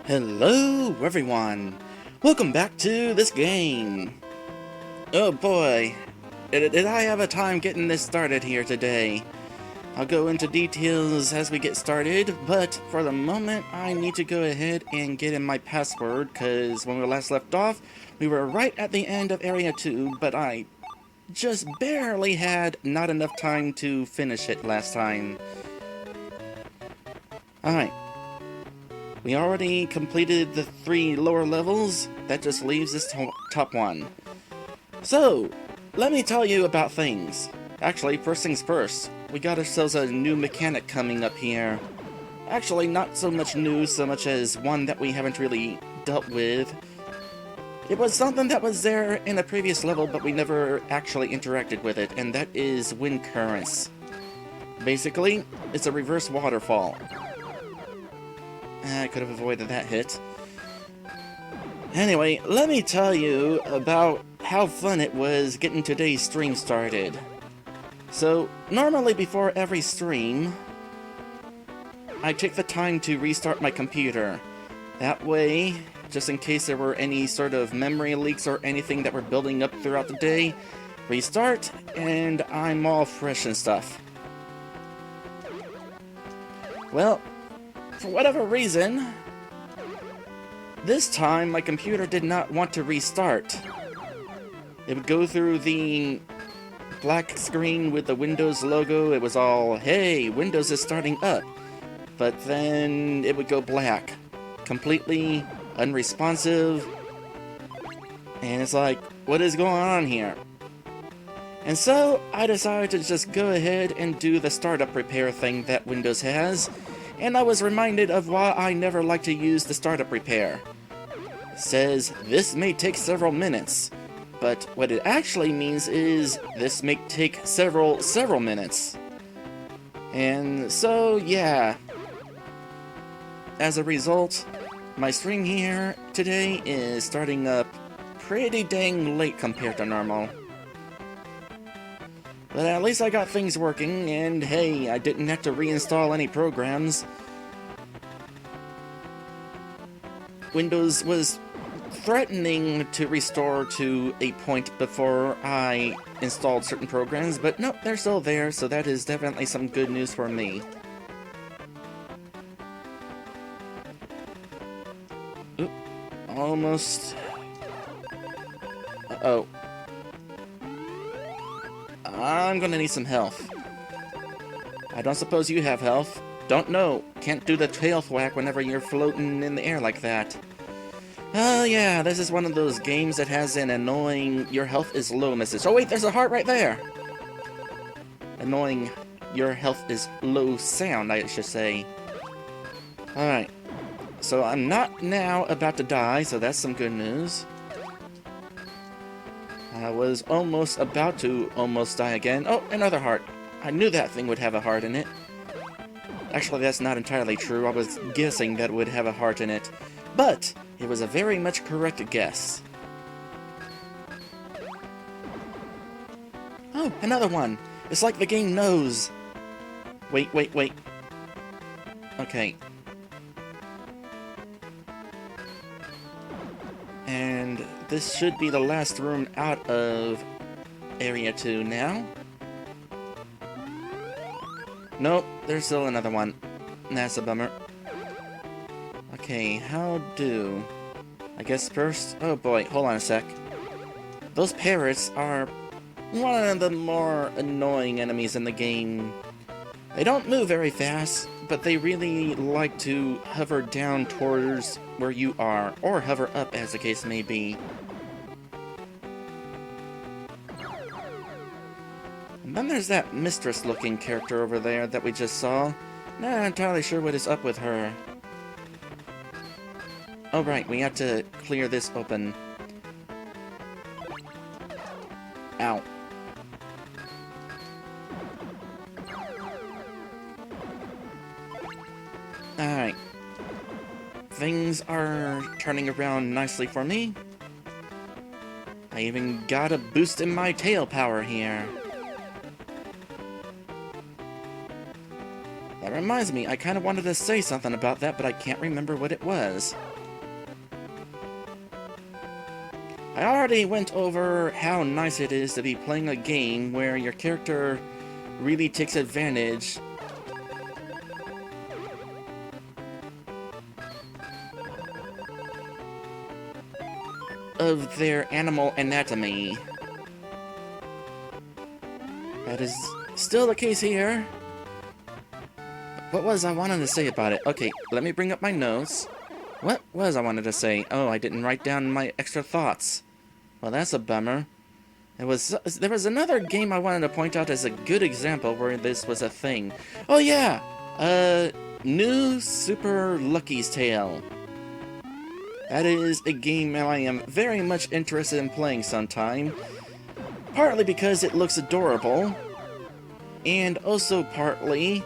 Hello everyone! Welcome back to this game! Oh boy, did I have a time getting this started here today. I'll go into details as we get started, but for the moment I need to go ahead and get in my password, because when we last left off, we were right at the end of Area 2, but I just barely had not enough time to finish it last time. Alright. We already completed the 3 lower levels. That just leaves this top one. So, let me tell you about things. Actually, first things first. We got ourselves a new mechanic coming up here. Actually, not so much new, so much as one that we haven't really dealt with. It was something that was there in a previous level, but we never actually interacted with it, and that is wind currents. Basically, it's a reverse waterfall. I could have avoided that hit. Anyway, let me tell you about how fun it was getting today's stream started. So, normally before every stream, I take the time to restart my computer. That way, just in case there were any sort of memory leaks or anything that were building up throughout the day, restart, and I'm all fresh and stuff. Well, for whatever reason, this time my computer did not want to restart. It would go through the black screen with the Windows logo. It was all, hey, Windows is starting up. But then it would go black. Completely unresponsive. And it's like, what is going on here? And so I decided to just go ahead and do the startup repair thing that Windows has. And I was reminded of why I never like to use the startup repair. It says, this may take several minutes, but what it actually means is, this may take several minutes. And so, yeah. As a result, my stream here today is starting up pretty dang late compared to normal. But at least I got things working, and hey, I didn't have to reinstall any programs. Windows was threatening to restore to a point before I installed certain programs, but nope, they're still there, so that is definitely some good news for me. Oop, almost. Uh-oh. I'm gonna need some health. I don't suppose you have health. Don't know. Can't do the tail thwack whenever you're floating in the air like that. Oh yeah, this is one of those games that has an annoying your health is low message. Oh wait, there's a heart right there! Annoying your health is low sound, I should say. Alright. So I'm not now about to die, so that's some good news. I was almost about to almost die again. Oh, another heart. I knew that thing would have a heart in it. Actually, that's not entirely true. I was guessing that it would have a heart in it. But it was a very much correct guess. Oh, another one. It's like the game knows. Wait. Okay. And this should be the last room out of Area 2 now. Nope, there's still another one. That's a bummer. Okay, how do... I guess first... Oh boy, hold on a sec. Those parrots are one of the more annoying enemies in the game. They don't move very fast, but they really like to hover down towards where you are, or hover up as the case may be. And then there's that mistress-looking character over there that we just saw. Not entirely sure what is up with her. Oh right, we have to clear this open. Ow. Alright. Things are turning around nicely for me. I even got a boost in my tail power here. That reminds me, I kind of wanted to say something about that, but I can't remember what it was. I already went over how nice it is to be playing a game where your character really takes advantage of their animal anatomy. That is still the case here. What was I wanting to say about it? Okay, let me bring up my notes. What was I wanted to say? Oh, I didn't write down my extra thoughts. Well, that's a bummer. There was another game I wanted to point out as a good example where this was a thing. Oh yeah! New Super Lucky's Tale. That is a game I am very much interested in playing sometime. Partly because it looks adorable, and also partly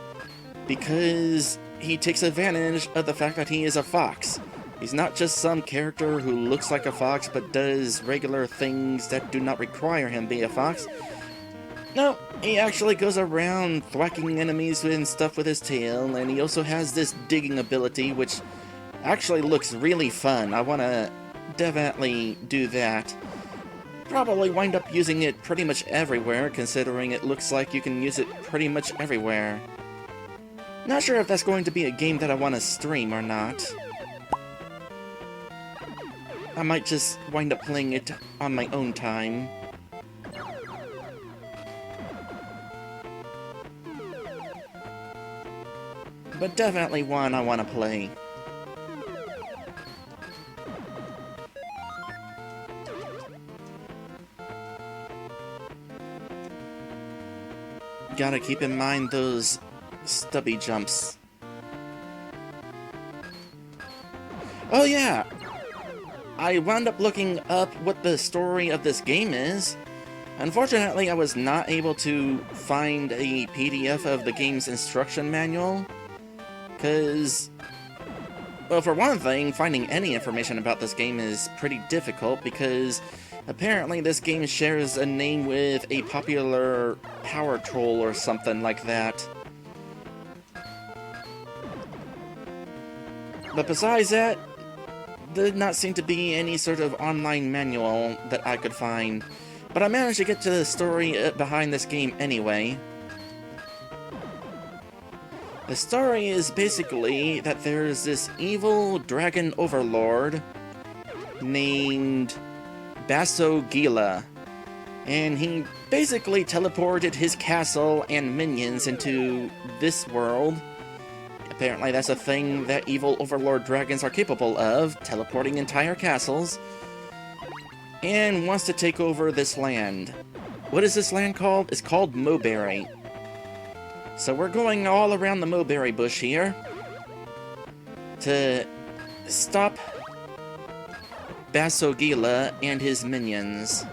because he takes advantage of the fact that he is a fox. He's not just some character who looks like a fox but does regular things that do not require him be a fox. No, he actually goes around thwacking enemies and stuff with his tail, and he also has this digging ability which actually looks really fun. I want to definitely do that. Probably wind up using it pretty much everywhere, considering it looks like you can use it pretty much everywhere. Not sure if that's going to be a game that I want to stream or not. I might just wind up playing it on my own time. But definitely one I want to play. Gotta keep in mind those stubby jumps. Oh yeah! I wound up looking up what the story of this game is. Unfortunately, I was not able to find a PDF of the game's instruction manual. Because, well, for one thing, finding any information about this game is pretty difficult because apparently this game shares a name with a popular power troll or something like that. But besides that, there did not seem to be any sort of online manual that I could find. But I managed to get to the story behind this game anyway. The story is basically that there's this evil dragon overlord named Basogila, and he basically teleported his castle and minions into this world. Apparently that's a thing that evil overlord dragons are capable of, teleporting entire castles, and wants to take over this land. What is this land called? It's called Moberry. So we're going all around the Moberry bush here to stop Basogila and his minions.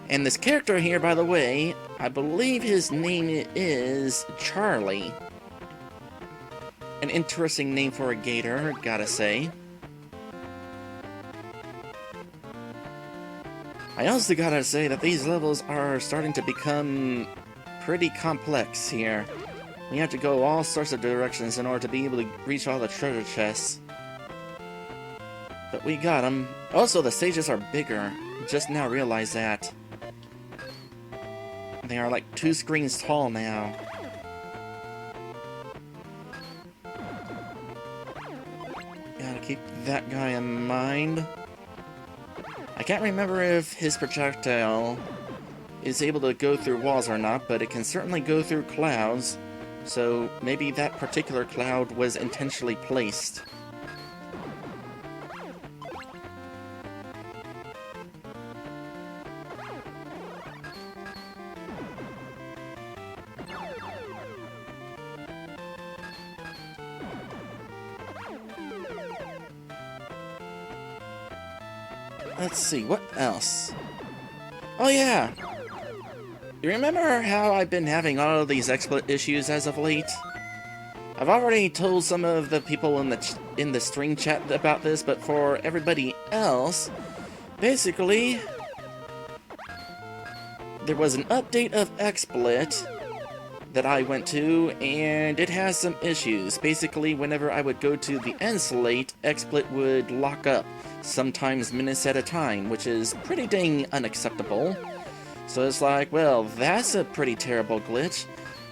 And this character here, by the way, I believe his name is Charlie. An interesting name for a gator, gotta say. I also gotta say that these levels are starting to become pretty complex here. We have to go all sorts of directions in order to be able to reach all the treasure chests. But we got them. Also, the stages are bigger. Just now realized that. They are like 2 screens tall now. Gotta keep that guy in mind. I can't remember if his projectile is able to go through walls or not, but it can certainly go through clouds, so maybe that particular cloud was intentionally placed. Let's see, what else? Oh yeah! You remember how I've been having all of these XSplit issues as of late? I've already told some of the people in the string chat about this, but for everybody else, basically, there was an update of XSplit that I went to, and it has some issues. Basically, whenever I would go to the Endslate, XSplit would lock up, sometimes minutes at a time, which is pretty dang unacceptable. So it's like, well, that's a pretty terrible glitch.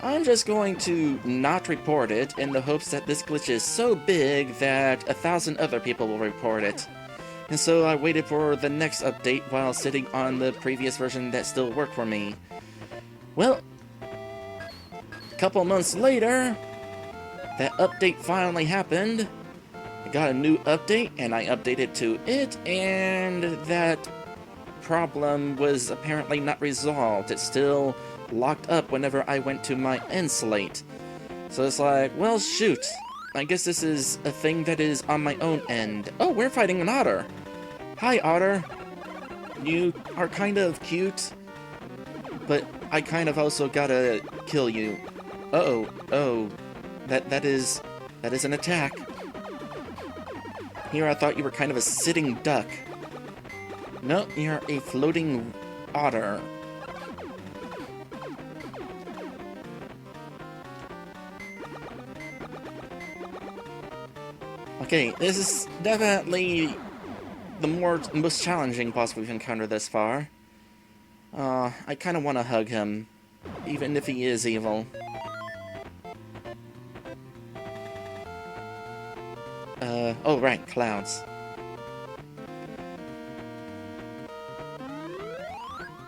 I'm just going to not report it in the hopes that this glitch is so big that 1,000 other people will report it. And so I waited for the next update while sitting on the previous version that still worked for me. Well, a couple months later, that update finally happened. I got a new update, and I updated to it, and that problem was apparently not resolved. It's still locked up whenever I went to my Endslate. So it's like, well, shoot. I guess this is a thing that is on my own end. Oh, we're fighting an otter. Hi, otter. You are kind of cute, but I kind of also gotta kill you. Uh-oh. Oh. That is an attack. Here I thought you were kind of a sitting duck. No, you're a floating otter. Okay, this is definitely the most challenging boss we've encountered thus far. I kind of want to hug him, even if he is evil. Oh right, clouds.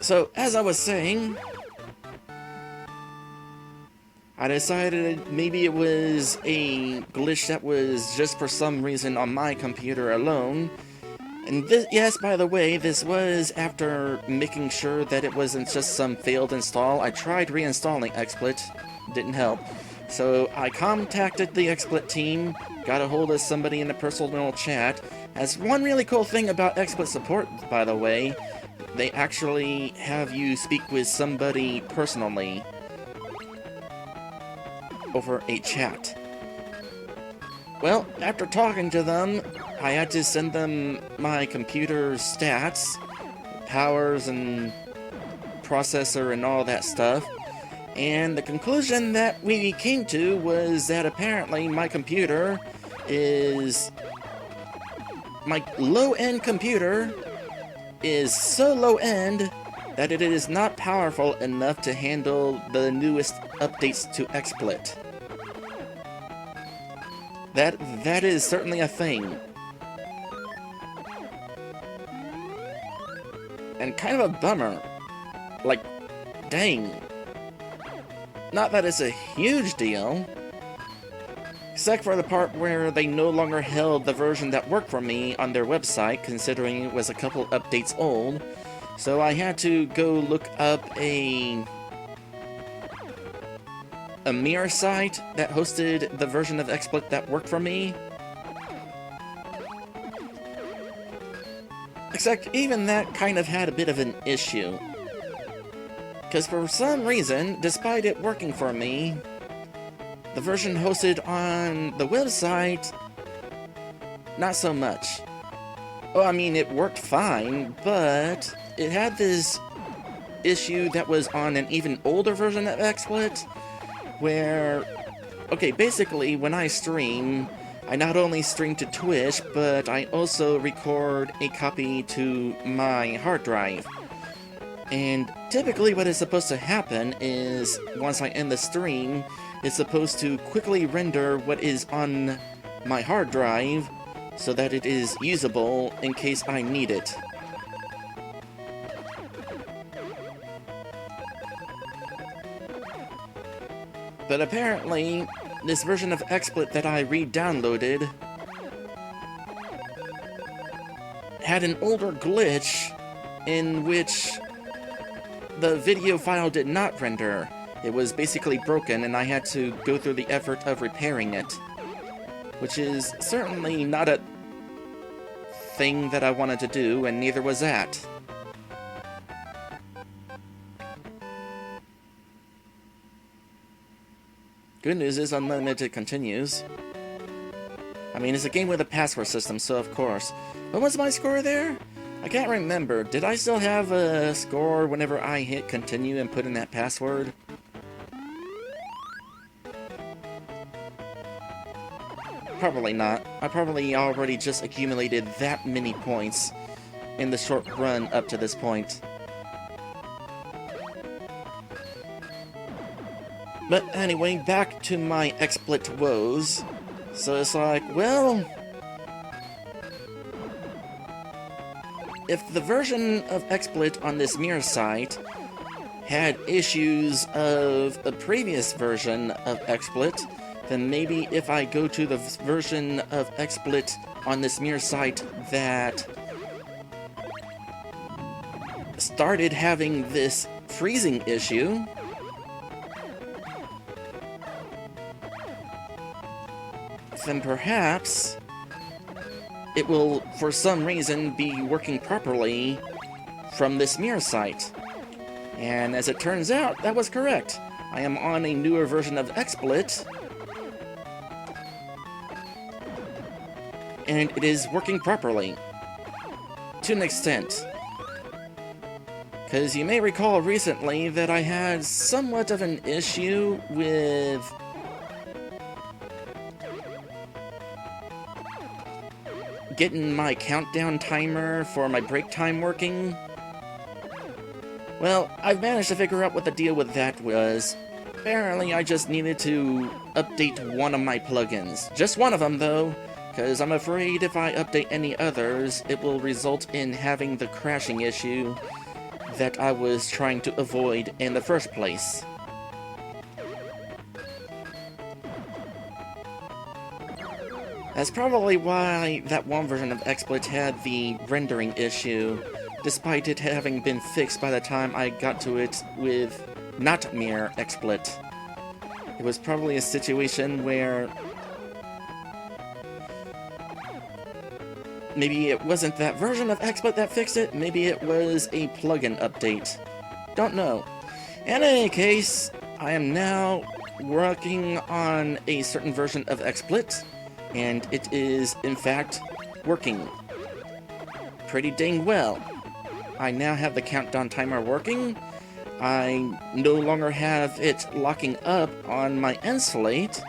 So, as I was saying, I decided maybe it was a glitch that was just for some reason on my computer alone. And this, yes, by the way, this was after making sure that it wasn't just some failed install. I tried reinstalling XSplit, didn't help. So I contacted the XSplit team, got a hold of somebody in the personal chat. As one really cool thing about XSplit support, by the way, they actually have you speak with somebody personally over a chat. Well, after talking to them, I had to send them my computer stats, powers and processor and all that stuff. And the conclusion that we came to was that apparently my computer is... my low-end computer is so low-end that it is not powerful enough to handle the newest updates to XSplit. That is certainly a thing. And kind of a bummer. Like, dang. Not that it's a huge deal, except for the part where they no longer held the version that worked for me on their website, considering it was a couple updates old. So I had to go look up a mirror site that hosted the version of XSplit that worked for me. Except even that kind of had a bit of an issue. Because for some reason, despite it working for me, the version hosted on the website, not so much. Oh, I mean, it worked fine, but it had this issue that was on an even older version of XSplit, where, okay, basically, when I stream, I not only stream to Twitch, but I also record a copy to my hard drive. And typically what is supposed to happen is, once I end the stream, it's supposed to quickly render what is on my hard drive so that it is usable in case I need it. But apparently, this version of XSplit that I re-downloaded had an older glitch in which the video file did not render. It was basically broken, and I had to go through the effort of repairing it. Which is certainly not a thing that I wanted to do, and neither was that. Good news is Unlimited continues. I mean, it's a game with a password system, so of course. What was my score there? I can't remember. Did I still have a score whenever I hit continue and put in that password? probably not. I probably already just accumulated that many points in the short run up to this point. But anyway, back to my XSplit woes. So it's like, well, if the version of XSplit on this mirror site had issues of the previous version of XSplit, then maybe if I go to the version of XSplit on this mirror site that started having this freezing issue, then perhaps it will, for some reason, be working properly from this mirror site. And as it turns out, that was correct. I am on a newer version of XSplit, and it is working properly. To an extent. Because you may recall recently that I had somewhat of an issue with getting my countdown timer for my break time working. Well, I've managed to figure out what the deal with that was. Apparently, I just needed to update one of my plugins. Just one of them, though, because I'm afraid if I update any others, it will result in having the crashing issue that I was trying to avoid in the first place. That's probably why that one version of XSplit had the rendering issue, despite it having been fixed by the time I got to it with not Mirror XSplit. It was probably a situation where maybe it wasn't that version of XSplit that fixed it, maybe it was a plugin update. Don't know. In any case, I am now working on a certain version of XSplit, and it is, in fact, working pretty dang well. I now have the countdown timer working. I no longer have it locking up on my Endslate.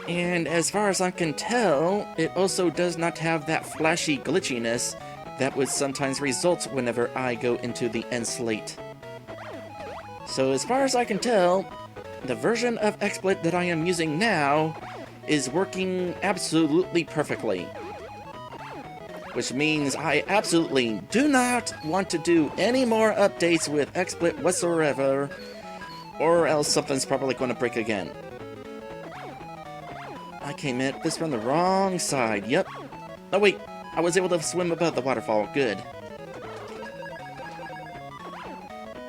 And as far as I can tell, it also does not have that flashy glitchiness that would sometimes result whenever I go into the Endslate. So as far as I can tell, the version of XSplit that I am using now is working absolutely perfectly. Which means I absolutely do not want to do any more updates with XSplit whatsoever, or else something's probably going to break again. I came at this from the wrong side, yep. Oh wait, I was able to swim above the waterfall, good.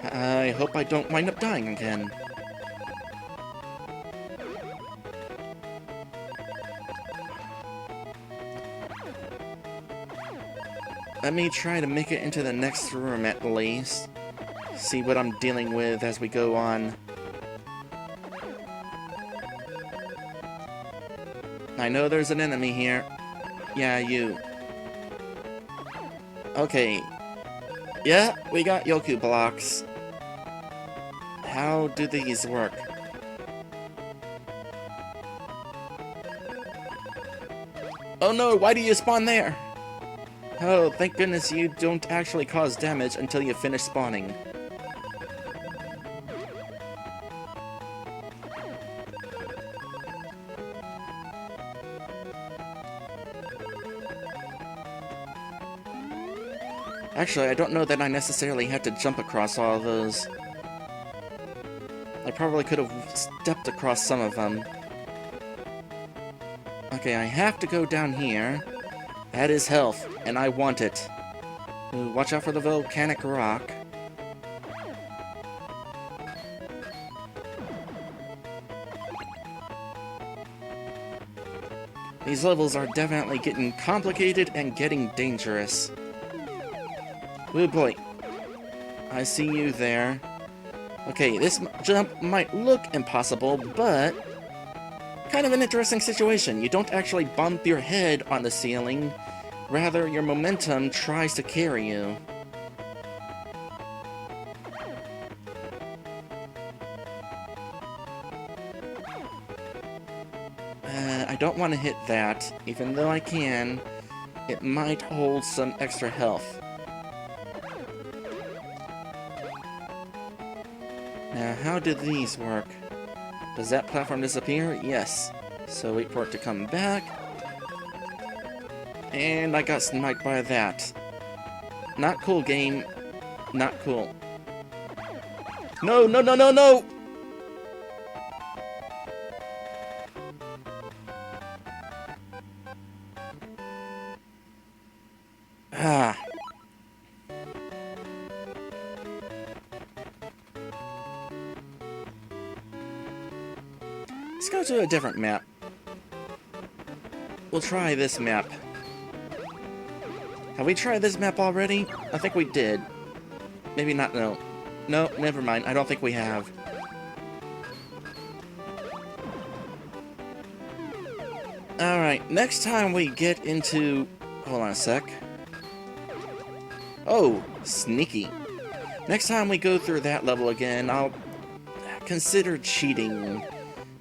I hope I don't wind up dying again. Let me try to make it into the next room at least. See what I'm dealing with as we go on. I know there's an enemy here. Yeah, you. Okay. Yeah, we got Yoku blocks. How do these work? Oh no, why do you spawn there? Oh, thank goodness you don't actually cause damage until you finish spawning. Actually, I don't know that I necessarily had to jump across all of those. I probably could have stepped across some of them. Okay, I have to go down here. That is health, and I want it. Ooh, watch out for the volcanic rock. These levels are definitely getting complicated and getting dangerous. Oh boy. I see you there. Okay, this jump might look impossible, but kind of an interesting situation. You don't actually bump your head on the ceiling, rather your momentum tries to carry you. I don't want to hit that. Even though I can, it might hold some extra health. Now, how do these work? Does that platform disappear? Yes. So wait for it to come back. And I got sniped by that. Not cool, game. Not cool. No, no, no, no, no! Ah. Let's go to a different map. We'll try this map. Have we tried this map already? I think we did. Maybe not, no. No, never mind. I don't think we have. Alright, next time we get into... Hold on a sec. Oh, sneaky. Next time we go through that level again, I'll consider cheating.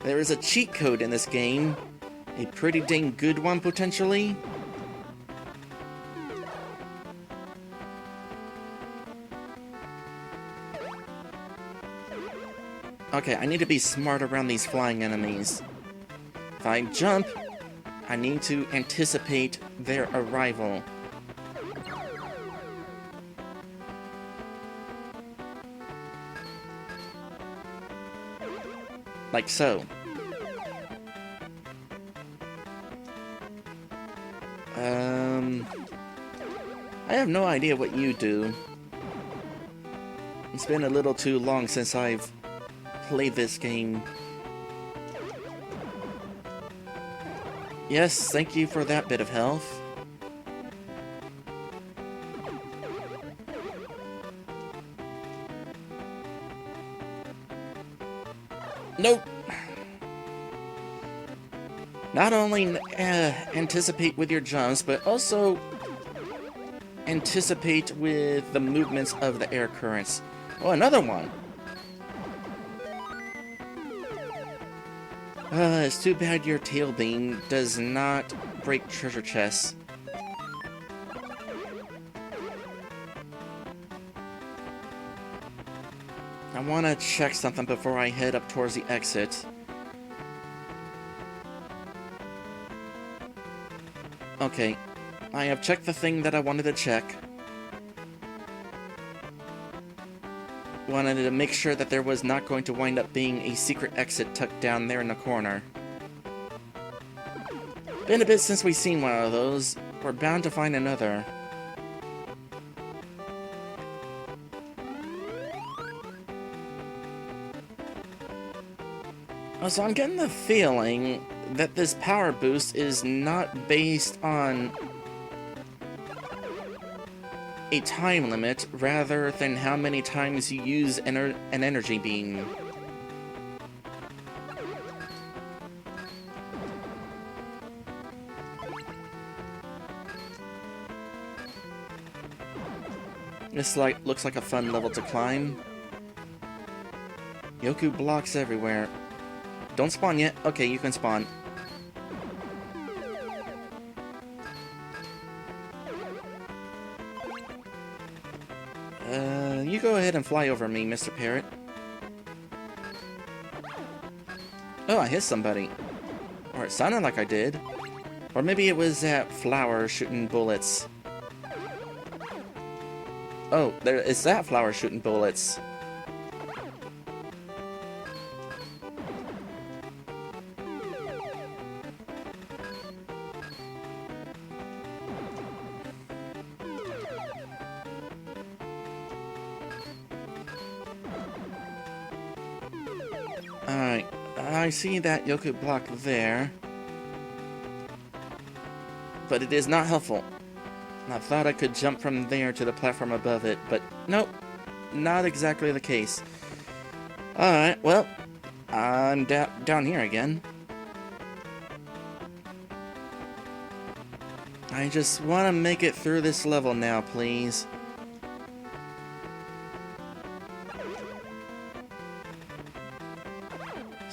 There is a cheat code in this game. A pretty dang good one, potentially. Okay, I need to be smart around these flying enemies. If I jump, I need to anticipate their arrival. Like so. I have no idea what you do. It's been a little too long since I've played this game. Yes, thank you for that bit of health. Nope. Not only anticipate with your jumps, but also anticipate with the movements of the air currents. Oh, another one. It's too bad your tail beam does not break treasure chests. I want to check something before I head up towards the exit. Okay, I have checked the thing that I wanted to check. Wanted to make sure that there was not going to wind up being a secret exit tucked down there in the corner. Been a bit since we've seen one of those. We're bound to find another. So I'm getting the feeling that this power boost is not based on a time limit, rather than how many times you use an energy beam. This looks like a fun level to climb. Yoku blocks everywhere. Don't spawn yet. Okay, you can spawn. You go ahead and fly over me, Mr. Parrot. Oh, I hit somebody. Or it sounded like I did. Or maybe it was that flower shooting bullets. Oh, there is that flower shooting bullets. Alright, I see that Yoku block there. But it is not helpful. I thought I could jump from there to the platform above it, but nope, not exactly the case. Alright, well, I'm down here again. I just want to make it through this level now, please.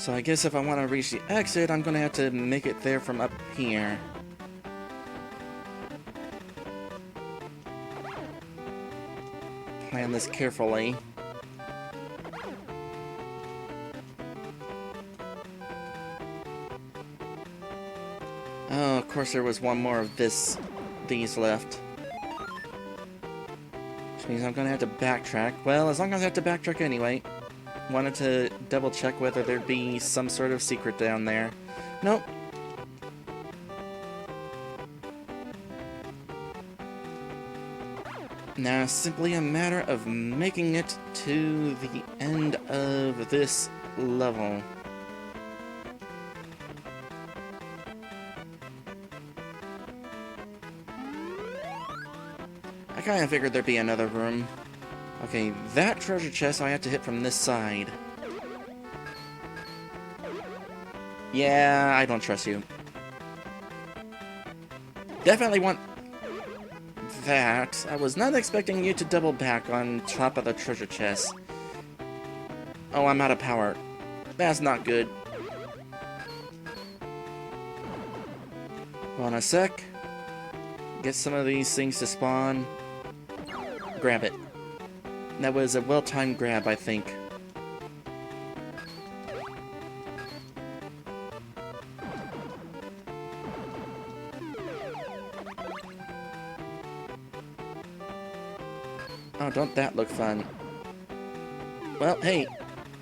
So I guess if I want to reach the exit, I'm gonna have to make it there from up here. Plan this carefully. Oh, of course there was one more of these left. Which means I'm gonna have to backtrack. Well, as long as I have to backtrack anyway. Wanted to double check whether there'd be some sort of secret down there. Nope. Now it's simply a matter of making it to the end of this level. I kind of figured there'd be another room. Okay, that treasure chest I have to hit from this side. Yeah, I don't trust you. Definitely want that. I was not expecting you to double back on top of the treasure chest. Oh, I'm out of power. That's not good. Hold on a sec. Get some of these things to spawn. Grab it. That was a well-timed grab, I think. Oh, don't that look fun. Well, hey,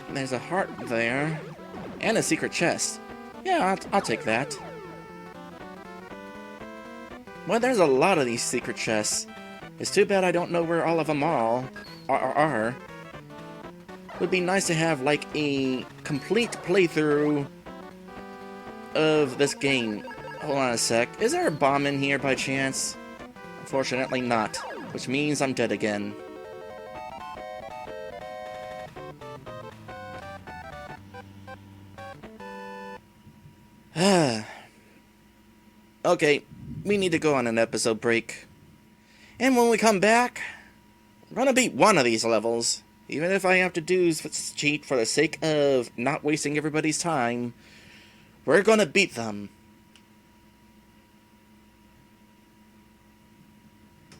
there's a heart there. And a secret chest. Yeah, I'll take that. Well, there's a lot of these secret chests. It's too bad I don't know where all of them are. Would be nice to have, like, a complete playthrough of this game. Hold on a sec. Is there a bomb in here by chance? Unfortunately not. Which means I'm dead again. Okay, we need to go on an episode break. And when we come back, I'm gonna beat one of these levels. Even if I have to do cheat for the sake of not wasting everybody's time, we're gonna beat them.